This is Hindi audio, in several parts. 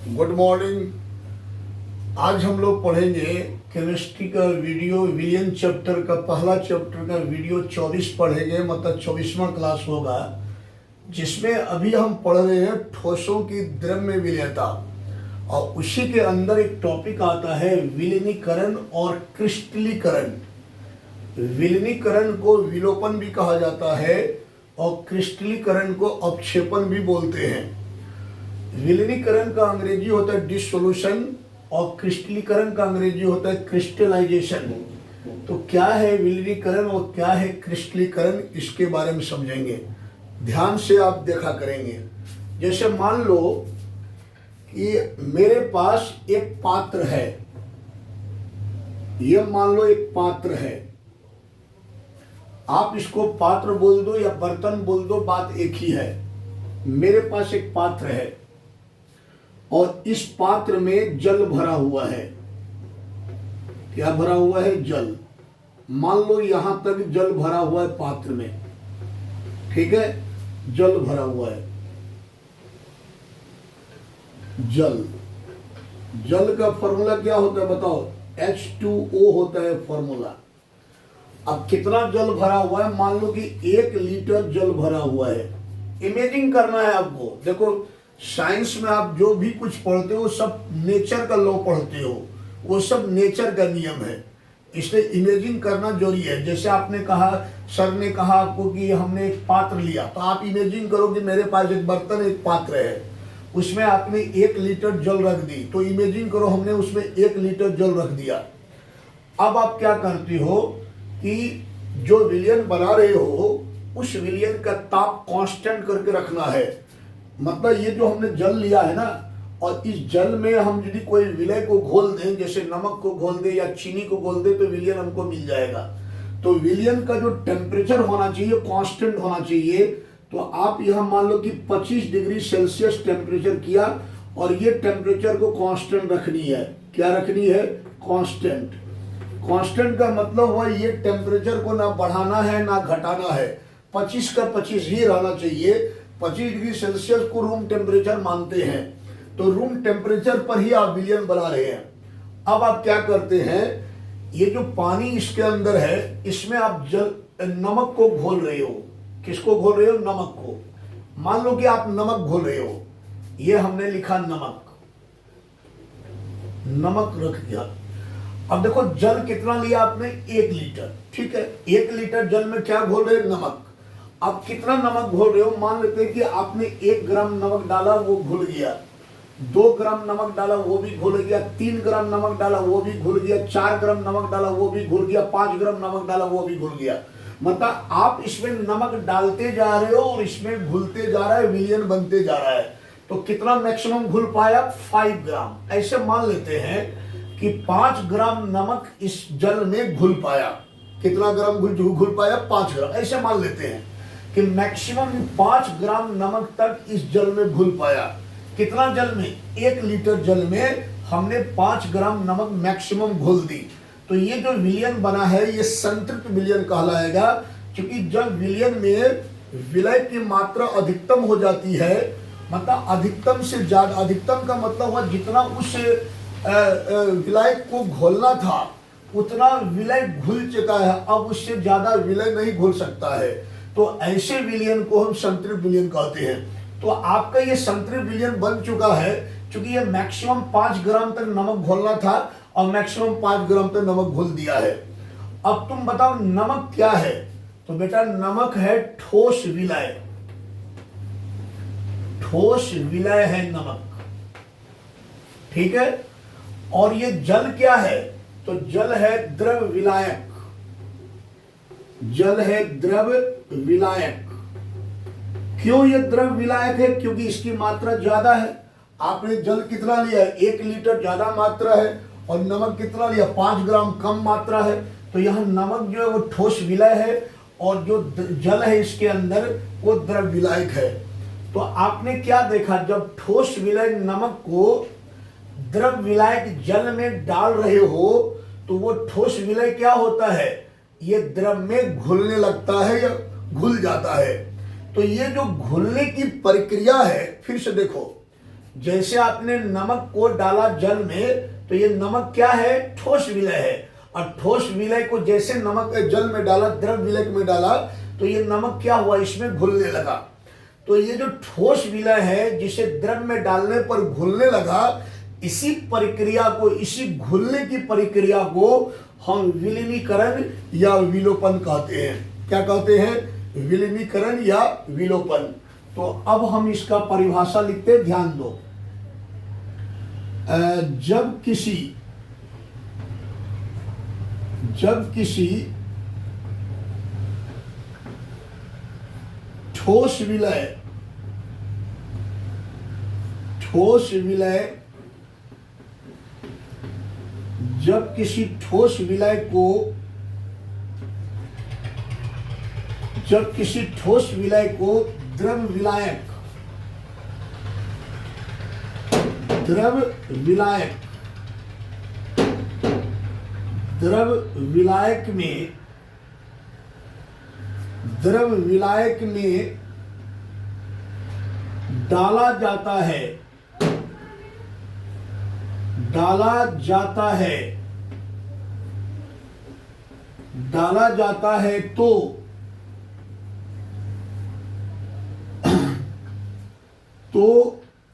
Good morning. आज हम लोग पढ़ेंगे केमिस्ट्री का वीडियो विलियन चैप्टर का पहला चैप्टर का वीडियो 24 पढ़ेंगे, मतलब 24वां क्लास होगा, जिसमें अभी हम पढ़ रहे हैं ठोसों की द्रव्य विलयता। और उसी के अंदर एक टॉपिक आता है विलीनीकरण और क्रिस्टलीकरण। विलीनीकरण को विलोपन भी कहा जाता है और क्रिस्टलीकरण को अपक्षेपण भी बोलते हैं। विलीनीकरण का अंग्रेजी होता है डिसोल्यूशन और क्रिस्टलीकरण का अंग्रेजी होता है क्रिस्टलाइजेशन। तो क्या है विलीनीकरण और क्या है क्रिस्टलीकरण, इसके बारे में समझेंगे। ध्यान से आप देखा करेंगे। जैसे मान लो कि मेरे पास एक पात्र है, ये मान लो एक पात्र है, आप इसको पात्र बोल दो या बर्तन बोल दो, बात एक ही है। मेरे पास एक पात्र है और इस पात्र में जल भरा हुआ है। क्या भरा हुआ है? जल। मान लो यहां तक जल भरा हुआ है पात्र में, ठीक है, जल भरा हुआ है। जल का फॉर्मूला क्या होता है बताओ? H2O होता है फॉर्मूला। अब कितना जल भरा हुआ है? मान लो कि 1 लीटर जल भरा हुआ है। इमेजिन करना है आपको। देखो, साइंस में आप जो भी कुछ पढ़ते हो सब नेचर का लॉ पढ़ते हो, वो सब नेचर का नियम है, इसलिए इमेजिन करना जरूरी है। जैसे आपने कहा, सर ने कहा आपको कि हमने एक पात्र लिया, तो आप इमेजिन करो कि मेरे पास एक बर्तन, एक पात्र है, उसमें आपने 1 लीटर जल रख दी। तो इमेजिन करो हमने उसमें 1 लीटर जल रख दिया। अब आप क्या करते हो कि जो विलयन बना रहे हो उस विलयन का ताप कांस्टेंट करके रखना है। मतलब ये जो हमने जल लिया है ना, और इस जल में हम यदि कोई विलय को घोल दें, जैसे नमक को घोल दे या चीनी को घोल दे, तो विलयन हमको मिल जाएगा। तो विलयन का जो टेम्परेचर होना चाहिए कांस्टेंट होना चाहिए। तो आप यहां मान लो कि 25 डिग्री सेल्सियस टेम्परेचर किया और ये टेम्परेचर को कांस्टेंट रखनी है। क्या रखनी है? कांस्टेंट। कांस्टेंट का मतलब हुआ ये टेम्परेचर को ना बढ़ाना है ना घटाना है, 25 का 25 ही रहना चाहिए। 25 डिग्री सेल्सियस को रूम टेम्परेचर मानते हैं, तो रूम टेम्परेचर पर ही आप विलयन बना रहे हैं। अब आप क्या करते हैं, ये जो पानी इसके अंदर है, इसमें आप नमक को घोल रहे हो। किसको घोल रहे हो? नमक को। मान लो कि आप नमक घोल रहे हो, ये हमने लिखा नमक रख दिया। अब देखो जल कितना लिया आपने? 1 लीटर, ठीक है। 1 लीटर जल में क्या घोल रहे हो? नमक। अब कितना नमक घोल रहे हो? मान लेते हैं कि आपने 1 ग्राम नमक डाला, वो घुल गया। 2 ग्राम नमक डाला, वो भी घुल गया। 3 ग्राम नमक डाला, वो भी घुल गया। 4 ग्राम नमक डाला, वो भी घुल गया। 5 ग्राम नमक डाला, वो भी घुल गया। मतलब आप इसमें नमक डालते जा रहे हो और इसमें घुलते जा रहा है, विलयन बनते जा रहा है। तो कितना मैक्सिमम घुल पाया? 5 ग्राम। ऐसे मान लेते हैं कि 5 ग्राम नमक इस जल में घुल पाया। कितना ग्राम घुल पाया? 5 ग्राम। ऐसे मान लेते हैं कि मैक्सिमम 5 ग्राम नमक तक इस जल में घुल पाया। कितना जल में? 1 लीटर जल में हमने 5 ग्राम नमक मैक्सिमम घुल दी। तो ये जो विलयन बना है ये संतृप्त विलयन कहलाएगा, क्योंकि जब विलयन में विलय की मात्रा अधिकतम हो जाती है, मतलब अधिकतम से ज्यादा, अधिकतम का मतलब हुआ जितना उस विलय को घोलना था उतना विलय घुल चुका है, अब उससे ज्यादा विलय नहीं घुल सकता है। तो ऐसे विलयन को हम संतृप्त विलयन कहते हैं। तो आपका ये संतृप्त विलयन बन चुका है, क्योंकि ये मैक्सिमम 5 ग्राम तक नमक घोलना था और मैक्सिमम 5 ग्राम तक नमक घोल दिया है। अब तुम बताओ नमक क्या है? तो बेटा नमक है ठोस विलय। ठोस विलय है नमक, ठीक है। और ये जल क्या है? तो जल है द्रव विलायक। जल है द्रव विलायक। क्यों ये द्रव विलायक है? क्योंकि इसकी मात्रा ज्यादा है। आपने जल कितना लिया है? 1 लीटर ज्यादा मात्रा है, और नमक कितना लिया? 5 ग्राम कम मात्रा है। तो यहाँ नमक जो है वो ठोस विलय है, और जो जल है इसके अंदर वो द्रव विलायक है। तो आपने क्या देखा, जब ठोस विलय नमक को द्रव विलायक जल में डाल रहे हो तो वो ठोस विलय क्या होता है? ये द्रव में घुलने लगता है या घुल जाता है। तो ये जो घुलने की प्रक्रिया है, फिर से देखो, जैसे आपने नमक को डाला जल में, तो ये नमक क्या है? ठोस विलय है। और ठोस विलय को जैसे नमक जल में डाला, द्रव विलय में डाला, तो ये नमक क्या हुआ? इसमें घुलने लगा। तो ये जो ठोस विलय है, जिसे द्रव में डालने पर घुलने लगा, इसी प्रक्रिया को, इसी घुलने की प्रक्रिया को हम विलीनीकरण या विलोपन कहते हैं। क्या कहते हैं? विलीनीकरण या विलोपन। तो अब हम इसका परिभाषा लिखते, ध्यान दो। जब किसी ठोस विलय जब किसी ठोस विलय को द्रव विलायक में डाला जाता है तो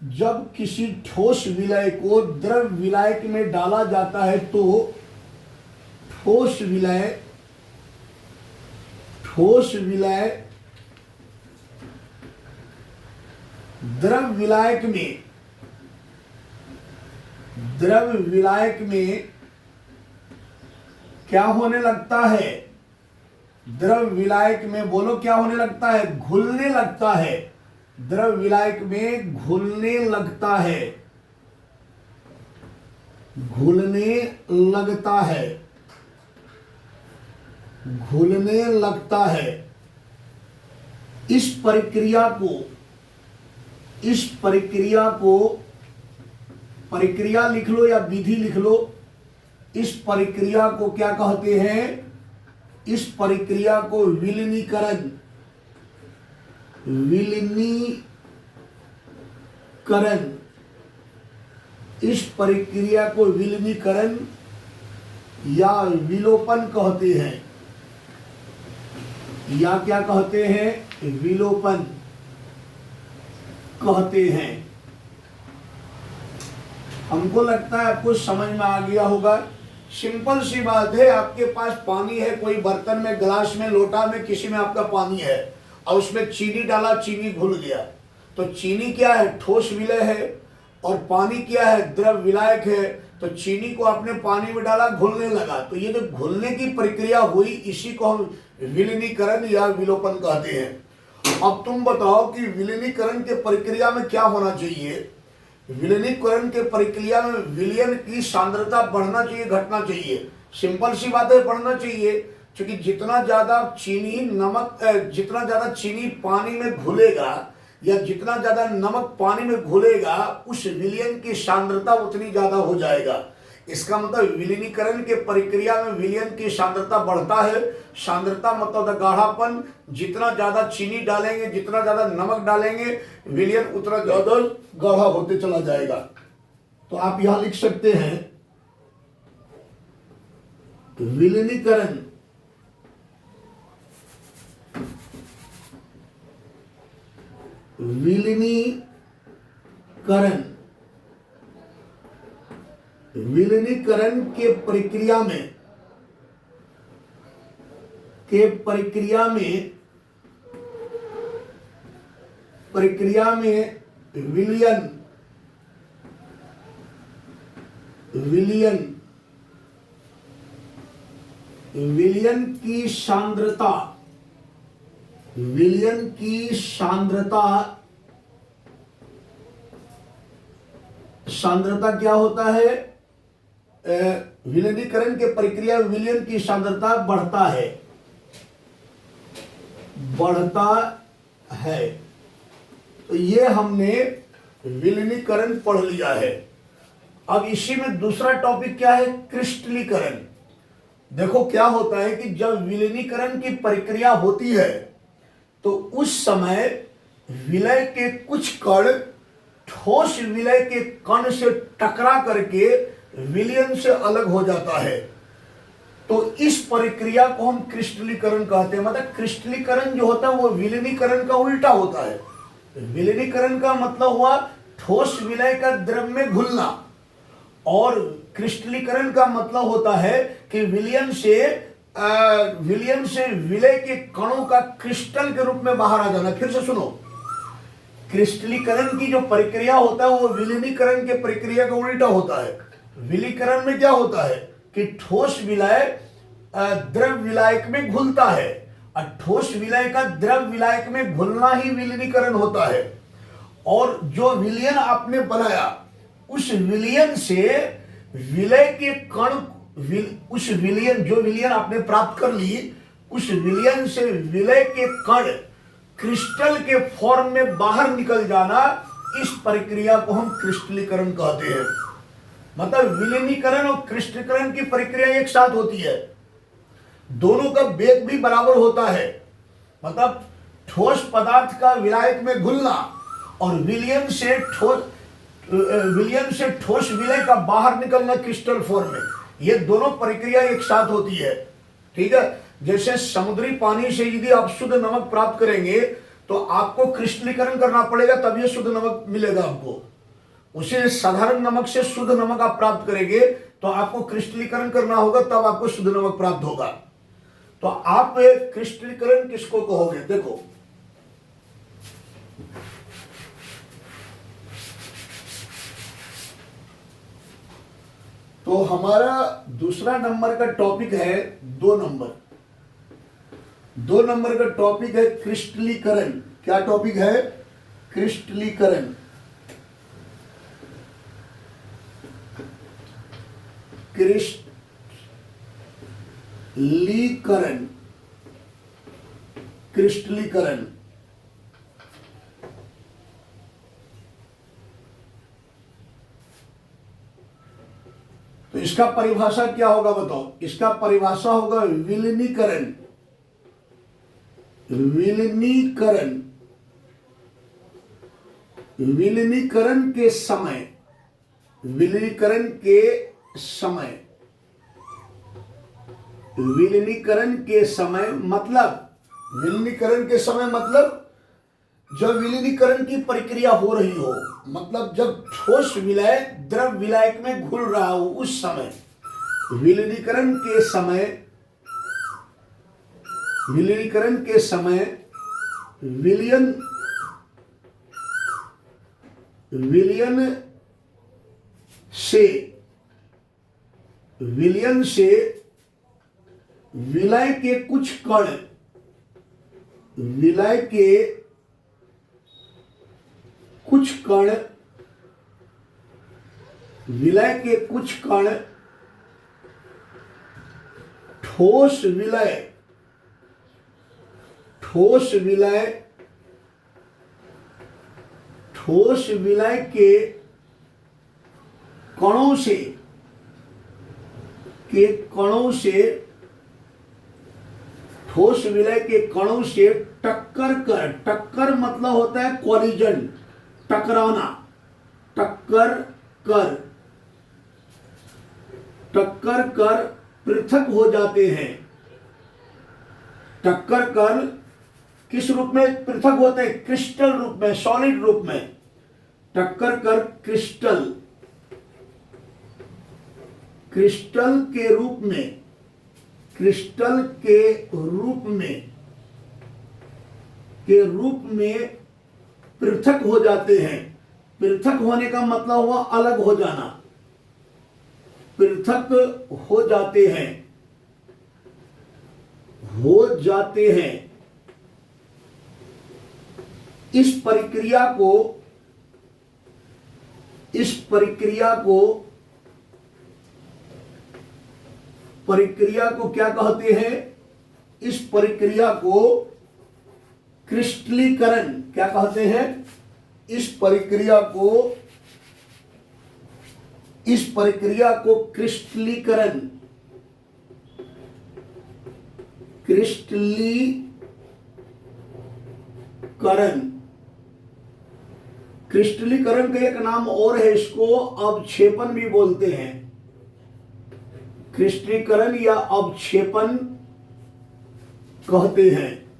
जब किसी ठोस विलय को द्रव विलायक में डाला जाता है, तो ठोस विलय द्रव विलायक में क्या होने लगता है? द्रव विलायक में, बोलो क्या होने लगता है? घुलने लगता है। द्रव विलायक में घुलने लगता है। इस प्रक्रिया लिख लो या विधि लिख लो। इस प्रक्रिया को क्या कहते हैं? इस प्रक्रिया को विलीनीकरण इस प्रक्रिया को विलीनीकरण या विलोपन कहते हैं। या क्या कहते हैं? विलोपन कहते हैं। हमको लगता है आपको समझ में आ गया होगा। सिंपल सी बात है, आपके पास पानी है, कोई बर्तन में, गिलास में, लोटा में, किसी में आपका पानी है, और उसमें चीनी डाला, चीनी घुल गया। तो चीनी क्या है? ठोस विलय है। और पानी क्या है? द्रव विलायक है। तो चीनी को आपने पानी में डाला, घुलने लगा। तो ये जो घुलने की प्रक्रिया हुई, इसी को हम विलीनीकरण या विलोपन कहते हैं। अब तुम बताओ कि विलीनीकरण के प्रक्रिया में क्या होना चाहिए? विलीनीकरण के प्रक्रिया में विलयन की सांद्रता बढ़ना चाहिए, घटना चाहिए? सिंपल सी बात है, बढ़ना चाहिए। क्योंकि जितना ज्यादा चीनी पानी में घुलेगा, या जितना ज्यादा नमक पानी में घुलेगा, उस विलयन की सांद्रता उतनी ज्यादा हो जाएगा। इसका मतलब विलीनीकरण के प्रक्रिया में विलयन की सांद्रता बढ़ता है। सांद्रता मतलब गाढ़ापन। जितना ज्यादा चीनी डालेंगे, जितना ज्यादा नमक डालेंगे, विलयन उतना ज्यादा गाढ़ा होते चला जाएगा। तो आप यहां लिख सकते हैं, विलीनीकरण विलीनीकरण के प्रक्रिया में विलयन की सांद्रता क्या होता है? विलीनीकरण के प्रक्रिया में विलयन की सांद्रता बढ़ता है। तो ये हमने विलीनीकरण पढ़ लिया है। अब इसी में दूसरा टॉपिक क्या है? क्रिस्टलीकरण। देखो क्या होता है कि जब विलीनीकरण की प्रक्रिया होती है, तो उस समय विलय के कुछ कण ठोस विलय के कण से टकरा करके विलयन से अलग हो जाता है। तो इस प्रक्रिया को हम क्रिस्टलीकरण कहते हैं। मतलब क्रिस्टलीकरण जो होता है वो विलीनीकरण का उल्टा होता है। विलीनीकरण का मतलब हुआ ठोस विलय का द्रव में घुलना, और क्रिस्टलीकरण का मतलब होता है कि विलयन से विलय के कणों का क्रिस्टल के रूप में बाहर आ जाना। फिर से सुनो, क्रिस्टलीकरण की जो प्रक्रिया होता है वो विलीनीकरण के प्रक्रिया का उल्टा होता है। विलीनीकरण में क्या होता है कि ठोस विलय द्रव विलायक में घुलता है, और ठोस विलय का द्रव विलायक में घुलना ही विलीनीकरण होता है। और जो विलयन आपने बनाया, उस विलयन से विलय के कण, उस विलयन, जो विलयन आपने प्राप्त कर ली, उस विलयन से विलय के कण क्रिस्टल के फॉर्म में बाहर निकल जाना, इस प्रक्रिया को हम क्रिस्टलीकरण कहते हैं। मतलब विलीनीकरण और क्रिस्टलीकरण की प्रक्रिया एक साथ होती है, दोनों का वेग भी बराबर होता है। मतलब ठोस पदार्थ का विलायक में घुलना और विलयन से ठोस विलय का बाहर निकलना क्रिस्टल फॉर्म में, ये दोनों प्रक्रिया एक साथ होती है। ठीक है, जैसे समुद्री पानी से यदि आप शुद्ध नमक प्राप्त करेंगे तो आपको क्रिस्टलीकरण करना पड़ेगा, तब ये शुद्ध नमक मिलेगा आपको। उसे साधारण नमक से शुद्ध नमक आप प्राप्त करेंगे तो आपको क्रिस्टलीकरण करना होगा, तब आपको शुद्ध नमक प्राप्त होगा। तो आप क्रिस्टलीकरण किसको कहोगे? देखो, तो हमारा दूसरा नंबर का टॉपिक है 2 नंबर। 2 नंबर का टॉपिक है क्रिस्टलीकरण। क्या टॉपिक है? क्रिस्टलीकरण। क्रिस्टलीकरण, क्रिस्टलीकरण। तो इसका परिभाषा क्या होगा बताओ? इसका परिभाषा होगा विलीनीकरण। विलीनीकरण, विलीनीकरण के समय, विलीनीकरण के समय, विलीनीकरण के समय मतलब, विलीनीकरण के समय मतलब जब विलीनीकरण की प्रक्रिया हो रही हो, मतलब जब ठोस विलय द्रव विलायक में घुल रहा हो, उस समय। विलीनीकरण के समय, विलीनीकरण के समय विलयन, विलयन से विलय के कुछ कण, विलय के कुछ कण, विलय के कुछ कण ठोस विलय, ठोस विलय, ठोस विलय के कणों से, के कणों से, ठोस विलय के कणों से टक्कर कर, टक्कर मतलब होता है कॉलिजन, टकराना, टक्कर कर, टक्कर कर पृथक हो जाते हैं। टक्कर कर किस रूप में पृथक होते हैं? क्रिस्टल रूप में, सॉलिड रूप में। टक्कर कर क्रिस्टल, क्रिस्टल के रूप में, क्रिस्टल के रूप में, के रूप में पृथक हो जाते हैं। पृथक होने का मतलब हुआ अलग हो जाना, पृथक हो जाते हैं, हो जाते हैं। इस प्रक्रिया को, इस प्रक्रिया को, प्रक्रिया को क्या कहते हैं? इस प्रक्रिया को क्रिस्टलीकरण क्या कहते हैं? इस प्रक्रिया को, इस प्रक्रिया को क्रिस्टलीकरण, क्रिस्टलीकरण क्रिस्टलीकरण का एक नाम और है, इसको अवक्षेपण भी बोलते हैं। क्रिस्टलीकरण या अवक्षेपण कहते हैं।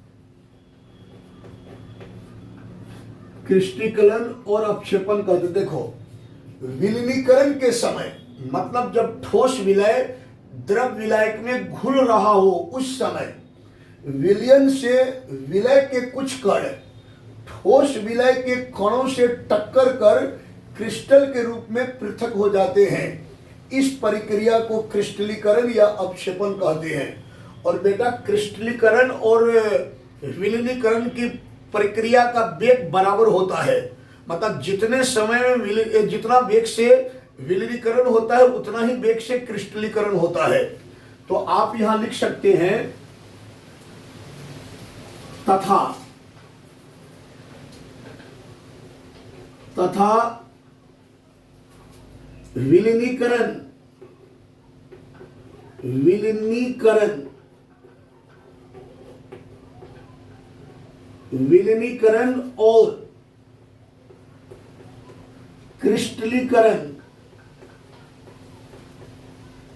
क्रिस्टलीकरण और अवक्षेपण कहते। देखो, विलीनीकरण के समय मतलब जब ठोस विलय द्रव विलायक में घुल रहा हो, उस समय विलयन से विलय के कुछ कण ठोस विलय के कणों से टक्कर कर क्रिस्टल के रूप में पृथक हो जाते हैं। इस प्रक्रिया को क्रिस्टलीकरण या अवक्षेपण कहते हैं। और बेटा, क्रिस्टलीकरण और विलीनीकरण की प्रक्रिया का वेग बराबर होता है। मतलब जितने समय में जितना वेग से विलीनीकरण होता है, उतना ही वेग से क्रिस्टलीकरण होता है। तो आप यहां लिख सकते हैं तथा विलीनीकरण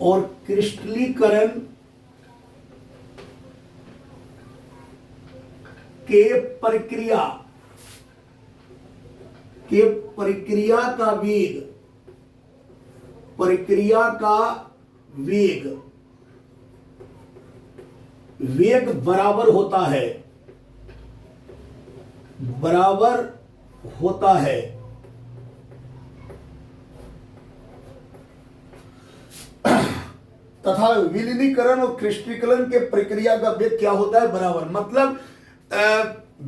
और क्रिस्टलीकरण के प्रक्रिया का वेग बराबर होता है। तथा विलीनीकरण और क्रिस्टलीकरण के प्रक्रिया का वेग क्या होता है? बराबर। मतलब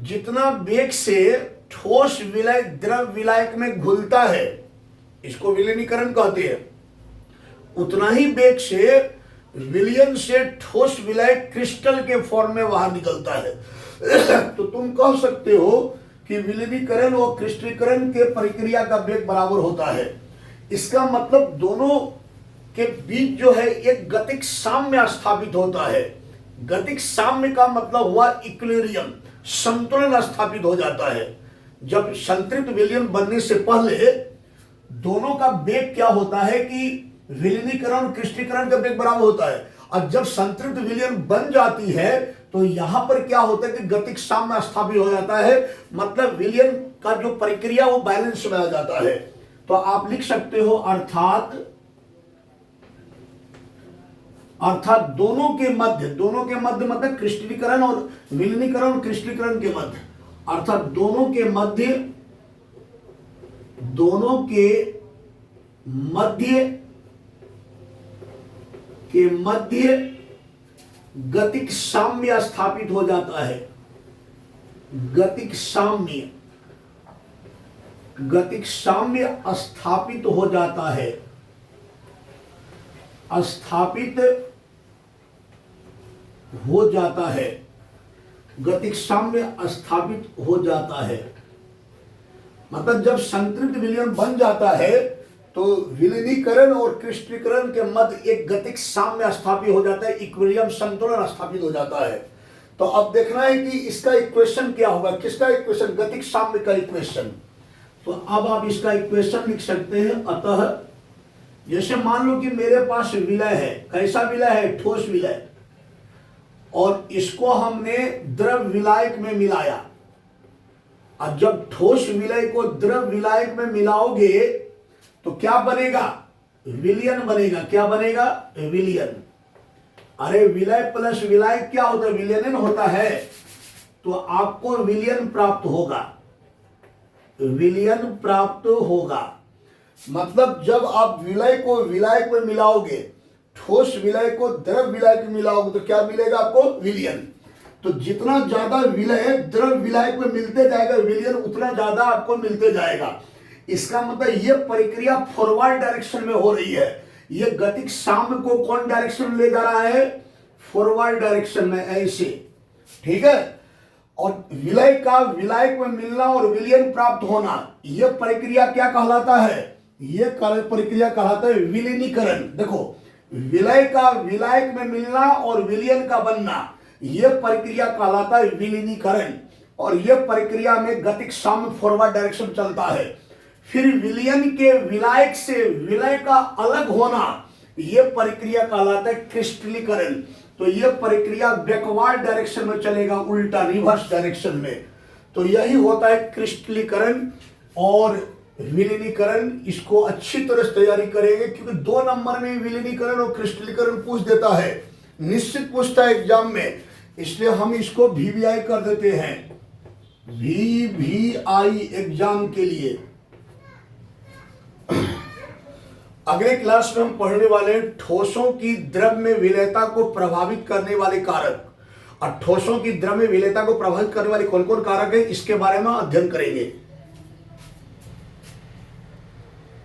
जितना वेग से ठोस विलय द्रव विलायक में घुलता है, इसको विलीनीकरण कहते हैं, उतना ही वेग से विलयन से ठोस विलय क्रिस्टल के फॉर्म में बाहर निकलता है। तो तुम कह सकते हो कि विलीनीकरण और क्रिस्टलीकरण के प्रक्रिया का वेग बराबर होता है। इसका मतलब दोनों के बीच जो है एक गतिक साम्य स्थापित होता है। गतिक साम्य का मतलब हुआ इक्विलिब्रियम, संतुलन स्थापित हो जाता है। जब संतृप्त विलयन बनने से पहले दोनों का वेग क्या होता है कि विलीनीकरण और क्रिस्टलीकरण का वेग बराबर होता है। और जब संतृप्त विलयन बन जाती है तो यहां पर क्या होता है कि गतिक साम्य स्थापित हो जाता है। मतलब विलयन का जो प्रक्रिया वो बैलेंस में आ जाता है। तो आप लिख सकते हो अर्थात दोनों के मध्य मतलब क्रिस्टलीकरण और विलीनीकरण और क्रिस्टलीकरण के मध्य, अर्थात दोनों के मध्य गतिक साम्य स्थापित हो जाता है। गतिक साम्य स्थापित हो जाता है। गतिक साम्य स्थापित हो जाता है। मतलब जब संतृप्त विलयन बन जाता है तो विलीनीकरण और क्रिस्टलीकरण के मध्य एक गतिक साम्य स्थापित हो जाता है, इक्विलिब्रियम संतुलन स्थापित हो जाता है। तो अब देखना है कि इसका इक्वेशन क्या होगा। किसका इक्वेशन? गतिक साम्य का इक्वेशन। तो अब आप इसका इक्वेशन लिख सकते हैं। अतः जैसे मान लो कि मेरे पास विलय है। कैसा विलय है? ठोस विलय। और इसको हमने द्रव विलायक में मिलाया। अब जब ठोस विलय को द्रव विलायक में मिलाओगे तो क्या बनेगा? विलयन बनेगा। क्या बनेगा? विलयन। अरे विलय प्लस विलायक क्या होता है? विलयन होता है। तो आपको विलयन प्राप्त होगा। मतलब जब आप विलय को विलायक में मिलाओगे, ठोस विलय को द्रव विलायक में मिलाओगे तो क्या मिलेगा आपको? विलयन। तो जितना ज्यादा विलय द्रव विलायक में मिलते जाएगा, विलयन उतना ज्यादा आपको मिलते जाएगा। इसका मतलब ये प्रक्रिया फॉरवर्ड डायरेक्शन में हो रही है। ये गतिक साम्य को कौन डायरेक्शन में ले जा रहा है? फॉरवर्ड डायरेक्शन में, ऐसे। ठीक है। और विलय का विलायक में मिलना और विलयन प्राप्त होना, यह प्रक्रिया क्या कहलाता है? यह प्रक्रिया कहलाता है विलीनीकरण। देखो, विलय का विलायक में मिलना और विलयन का बनना, यह प्रक्रिया कहलाता है विलीनीकरण। और यह प्रक्रिया में गतिक साम्य फॉरवर्ड डायरेक्शन चलता है। फिर विलयन के विलायक से विलय का अलग होना, यह प्रक्रिया कहलाता है क्रिस्टलीकरण। तो यह प्रक्रिया बैकवर्ड डायरेक्शन में चलेगा, उल्टा रिवर्स डायरेक्शन में। तो यही होता है क्रिस्टलीकरण और विलीनीकरण। इसको अच्छी तरह से तैयारी करेंगे, क्योंकि 2 नंबर में विलीनीकरण और क्रिस्टलीकरण पूछ देता है, निश्चित पूछता है एग्जाम में। इसलिए हम इसको VVI कर देते हैं, VVI एग्जाम के लिए। अगले क्लास में हम पढ़ने वाले ठोसों की द्रव में विलयता को प्रभावित करने वाले कारक। और ठोसों की द्रव में विलयता को प्रभावित करने वाले कौन कौन कारक है, इसके बारे में अध्ययन करेंगे।